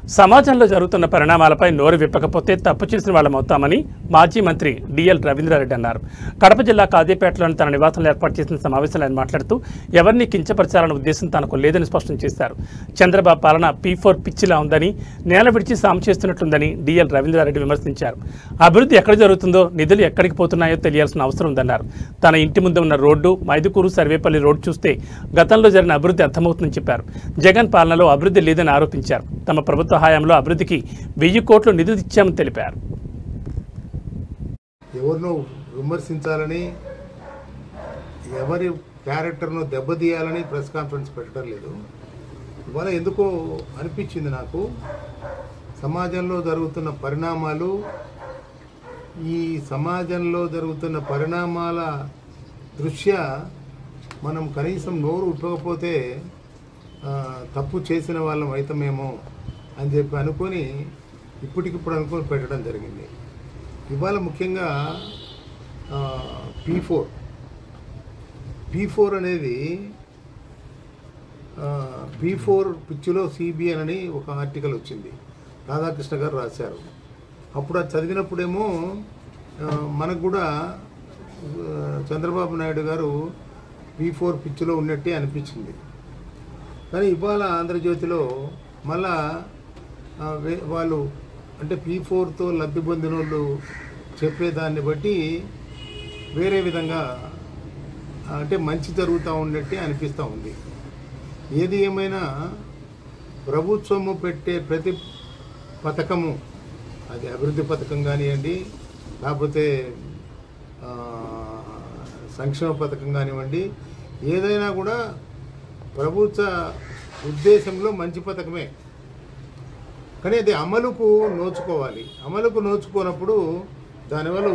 సమాజంలో జరుగుతున్న పరిణామాలపై నోరు విప్పకపోతే తప్పు చేసిన వాళ్ళమవుతామని మాజీ మంత్రి డిఎల్ రవీంద్రారెడ్డి అన్నారు. కడప జిల్లా కాజీపేటలోని తన నివాసంలో ఏర్పాటు చేసిన సమావేశంలో ఆయన మాట్లాడుతూ ఎవరిని కించపరచాలన్న ఉద్దేశం తనకు లేదని స్పష్టం చేశారు. చంద్రబాబు పాలన P4 పిచ్చిలా ఉందని, నేల విడిచి సాము చేస్తున్నట్లుందని డిఎల్ రవీంద్రారెడ్డి విమర్శించారు. అభివృద్ధి ఎక్కడ జరుగుతుందో, నిధులు ఎక్కడికి పోతున్నాయో తెలియాల్సిన అవసరం ఉందన్నారు. తన ఇంటి ముందు ఉన్న రోడ్డు మైదుకూరు సర్వేపల్లి రోడ్డు చూస్తే గతంలో జరిగిన అభివృద్ధి అర్థమవుతుందని చెప్పారు. జగన్ పాలనలో అభివృద్ధి లేదని ఆరోపించారు. తమ ప్రభుత్వ హయాంలో అభివృద్ధికి 1000 కోట్లు నిధులు ఇచ్చామని తెలిపారు. ఎవరినో విమర్శించాలని, ఎవరి క్యారెక్టర్ను దెబ్బతీయాలని ప్రెస్ కాన్ఫరెన్స్ పెట్టడం లేదు. ఇవాళ ఎందుకో అనిపించింది నాకు, సమాజంలో జరుగుతున్న పరిణామాలు, ఈ సమాజంలో జరుగుతున్న పరిణామాల దృష్ట్యా మనం కనీసం నోరు ఉప్పకపోతే తప్పు చేసిన వాళ్ళం అయితమేమో అని చెప్పి అనుకొని ఇప్పటికిప్పుడు అనుకొని పెట్టడం జరిగింది. ఇవాళ ముఖ్యంగా P4 అనేది P4 పిచ్చిలో CBN అని ఒక ఆర్టికల్ వచ్చింది, రాధాకృష్ణ గారు రాశారు. అప్పుడు అది చదివినప్పుడేమో మనకు కూడా చంద్రబాబు నాయుడు గారు P4 పిచ్చిలో ఉన్నట్టే అనిపించింది. కానీ ఇవాళ ఆంధ్రజ్యోతిలో మళ్ళా వాళ్ళు అంటే P4తో లబ్ధి పొందిన వాళ్ళు చెప్పేదాన్ని బట్టి వేరే విధంగా అంటే మంచి జరుగుతూ ఉన్నట్టే అనిపిస్తూ ఉంది. ఏది ఏమైనా ప్రభుత్వము పెట్టే ప్రతి పథకము, అది అభివృద్ధి పథకం కానివ్వండి, లేకపోతే సంక్షేమ పథకం కానివ్వండి, ఏదైనా కూడా ప్రభుత్వ ఉద్దేశంలో మంచి పథకమే. కానీ అది అమలుకు నోచుకోవాలి. అమలుకు నోచుకోనప్పుడు దానివల్ల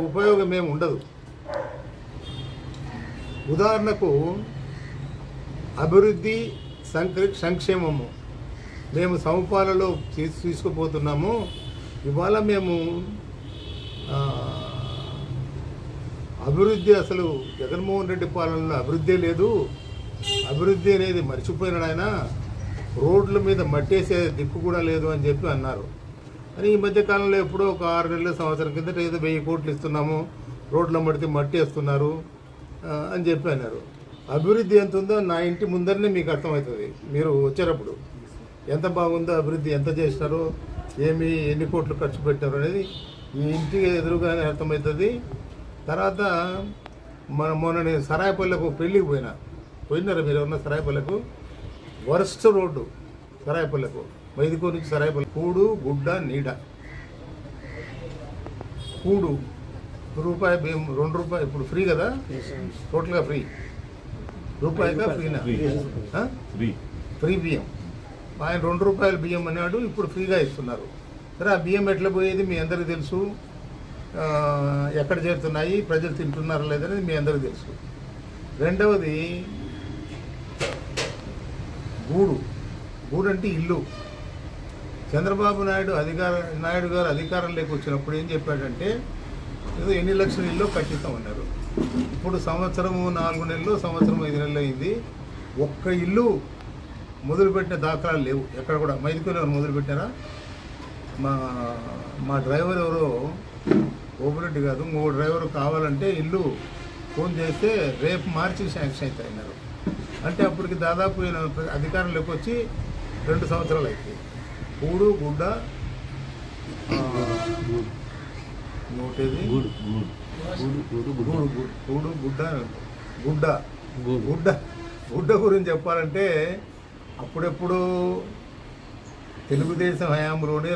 ఉపయోగం ఏమి ఉండదు. ఉదాహరణకు అభివృద్ధి సంక్షేమము మేము సమపాలలో తీసుకుపోతున్నాము. ఇవాళ మేము అభివృద్ధి, అసలు జగన్మోహన్ రెడ్డి పాలనలో అభివృద్ధి లేదు, అభివృద్ధి అనేది మర్చిపోయినాడు ఆయన, రోడ్ల మీద మట్టేసే దిక్కు కూడా లేదు అని చెప్పి అన్నారు. అని ఈ మధ్యకాలంలో ఎప్పుడో ఒక 6 నెలల సంవత్సరం కిందట ఏదో 1000 కోట్లు ఇస్తున్నాము, రోడ్ల మడితే మట్టి వేస్తున్నారు అని చెప్పి అన్నారు. అభివృద్ధి ఎంత ఉందో నా ఇంటి ముందరనే మీకు అర్థమవుతుంది. మీరు వచ్చేటప్పుడు ఎంత బాగుందో అభివృద్ధి, ఎంత చేసినారో, ఎన్ని కోట్లు ఖర్చు పెట్టారు అనేది ఈ ఇంటికి ఎదురుగానే అర్థమవుతుంది. తర్వాత మొన్న నేను సరాయపల్లెకు పెళ్ళికి పోయినారా మీరు ఎవరన్నా? సరాయపల్లెకు వరస్ట్ రోడ్డు, సరాయపల్లెకు మైదుకూరు నుంచి సరాయపల్లె, కూడు గుడ్డ నీడ. కూడు రూపాయి బియ్యం, 2 రూపాయలు ఇప్పుడు ఫ్రీ కదా, టోటల్గా ఫ్రీ, రూపాయిగా ఫ్రీనా? ఫ్రీ బియ్యం. ఆయన 2 రూపాయల బియ్యం అన్నాడు, ఇప్పుడు ఫ్రీగా ఇస్తున్నారు. సరే, ఆ బియ్యం ఎట్లా పోయేది మీ అందరికీ తెలుసు, ఎక్కడ చేరుతున్నాయి, ప్రజలు తింటున్నారా లేదనేది మీ అందరికీ తెలుసు. రెండవది గూడు అంటే ఇల్లు. చంద్రబాబు నాయుడు గారు అధికారంలోకి వచ్చినప్పుడు ఏం చెప్పాడంటే ఏదో ఎన్ని లక్షల ఇల్లు కట్టిస్తామన్నారు. ఇప్పుడు సంవత్సరం 4 నెలలు, సంవత్సరం 5 నెలలు అయింది, ఒక్క ఇల్లు మొదలుపెట్టిన దాఖలాలు లేవు ఎక్కడ కూడా. మైదుకూరు ఎవరు మొదలుపెట్టారా? మా డ్రైవర్ ఎవరో, ఓపిరెడ్డి కాదు, ఇంకో డ్రైవర్ కావాలంటే ఇల్లు ఫోన్ చేస్తే రేపు మార్చి శాంక్షన్ అవుతాయి అన్నారు. అంటే అప్పటికి దాదాపు అధికారంలోకి వచ్చి 2 సంవత్సరాలు అవుతాయి. కూడు గుడ్డ గుడ్డ గురించి చెప్పాలంటే అప్పుడెప్పుడు తెలుగుదేశం హయాంలోనే